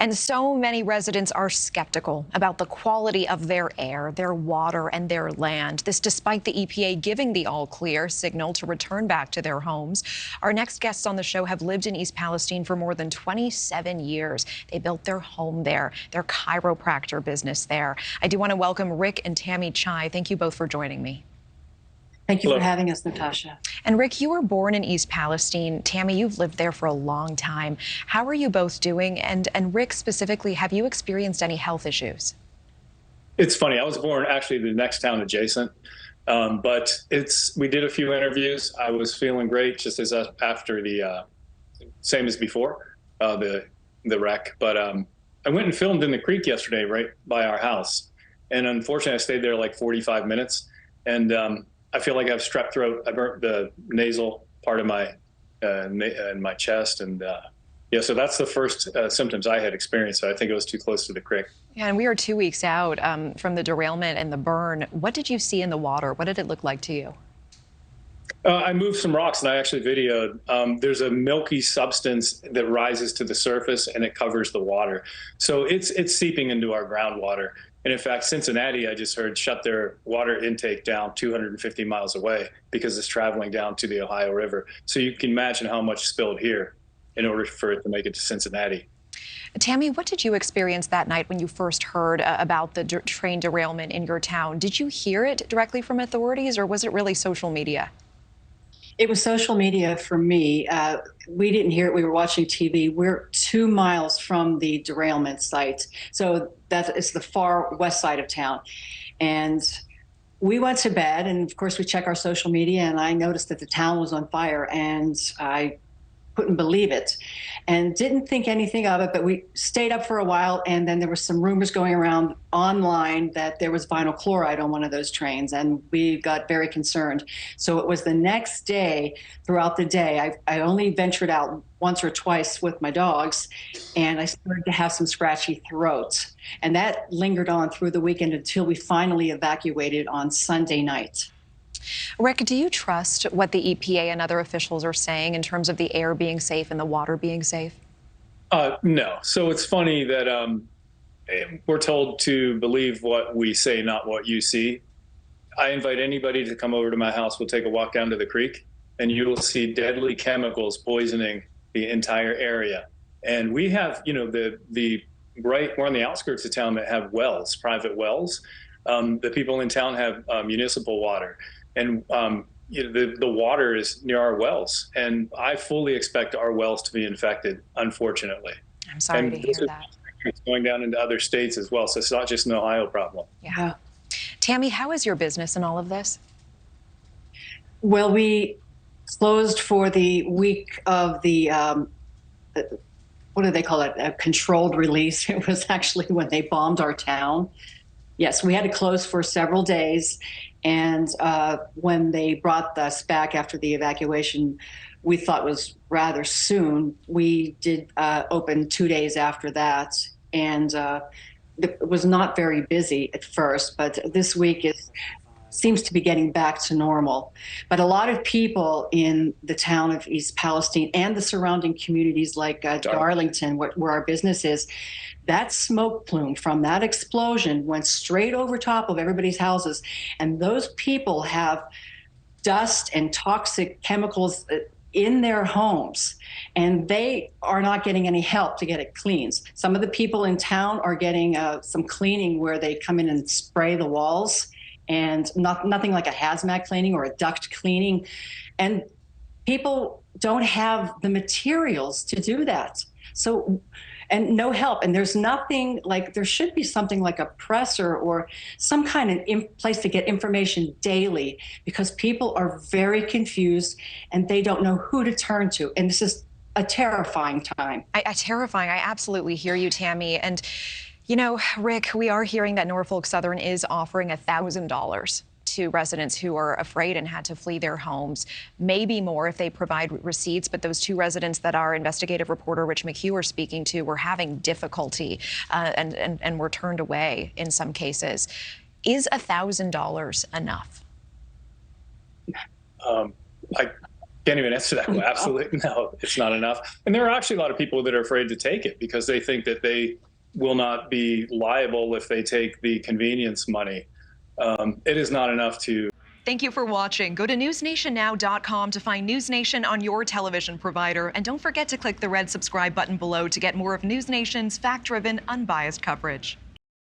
And so many residents are skeptical about the quality of their air, their water, and their land. This despite the EPA giving the all-clear signal to return back to their homes. Our next guests on the show have lived in East Palestine for more than 27 years. They built their home there, their chiropractor business there. I do want to welcome Rick and Tammy Tsai. Thank you both for joining me. Thank you for having us, Natasha. And Rick, you were born in East Palestine. Tammy, you've lived there for a long time. How are you both doing? And Rick, specifically, have you experienced any health issues? It's funny. I was born actually the next town adjacent, but we did a few interviews. I was feeling great just as after the same as before the wreck. But I went and filmed in the creek yesterday, right by our house, and unfortunately, I stayed there like 45 minutes, and I feel like I have strep throat. I burnt the nasal part of my in my chest, and yeah, so that's the first symptoms I had experienced. So I think it was too close to the creek. Yeah, and we are 2 weeks out from the derailment and the burn. What did you see in the water? What did it look like to you? I moved some rocks, and I actually videoed. There's a milky substance that rises to the surface, and it covers the water. So it's seeping into our groundwater. And in fact, Cincinnati, I just heard, shut their water intake down 250 miles away because it's traveling down to the Ohio River. So you can imagine how much spilled here in order for it to make it to Cincinnati. Tammy, what did you experience that night when you first heard about the train derailment in your town? Did you hear it directly from authorities, or was it really social media? It was social media for me. We didn't hear it. We were watching TV. We're 2 miles from the derailment site. So that is the far west side of town. And we went to bed, and of course we check our social media, and I noticed that the town was on fire, and I couldn't believe it and didn't think anything of it. But we stayed up for a while, and then there were some rumors going around online that there was vinyl chloride on one of those trains, and we got very concerned. So it was the next day, throughout the day, I only ventured out once or twice with my dogs, and I started to have some scratchy throats. And that lingered on through the weekend until we finally evacuated on Sunday night. Rick, do you trust what the EPA and other officials are saying in terms of the air being safe and the water being safe? No. So it's funny that we're told to believe what we say, not what you see. I invite anybody to come over to my house. We'll take a walk down to the creek, and you will see deadly chemicals poisoning the entire area. And we have, you know, we're on the outskirts of town that have wells, private wells. The people in town have municipal water. And the water is near our wells, and I fully expect our wells to be infected, unfortunately. I'm sorry to hear that. It's going down into other states as well, so it's not just an Ohio problem. Yeah. Tammy, how is your business in all of this? Well, we closed for the week of the, what do they call it, a controlled release. It was actually when they bombed our town. Yes, we had to close for several days. And when they brought us back after the evacuation, we thought was rather soon. We did open 2 days after that. And it was not very busy at first, but this week seems to be getting back to normal. But a lot of people in the town of East Palestine and the surrounding communities like Darlington, where our business is, that smoke plume from that explosion went straight over top of everybody's houses. And those people have dust and toxic chemicals in their homes, and they are not getting any help to get it cleaned. Some of the people in town are getting some cleaning where they come in and spray the walls, and nothing like a hazmat cleaning or a duct cleaning. And people don't have the materials to do that. So, and no help. And there's nothing like, there should be something like a presser or some kind of place to get information daily, because people are very confused and they don't know who to turn to. And this is a terrifying time. Terrifying. I absolutely hear you, Tammy. And you know, Rick, we are hearing that Norfolk Southern is offering $1,000 to residents who are afraid and had to flee their homes, maybe more if they provide receipts. But those 2 residents that our investigative reporter Rich McHugh are speaking to were having difficulty and were turned away in some cases. Is $1,000 enough? Can't even answer that. Absolutely, no, it's not enough. And there are actually a lot of people that are afraid to take it because they think that they will not be liable if they take the convenience money. It is not enough to. Thank you for watching. Go to newsnationnow.com to find News Nation on your television provider. And don't forget to click the red subscribe button below to get more of News Nation's fact-driven, unbiased coverage.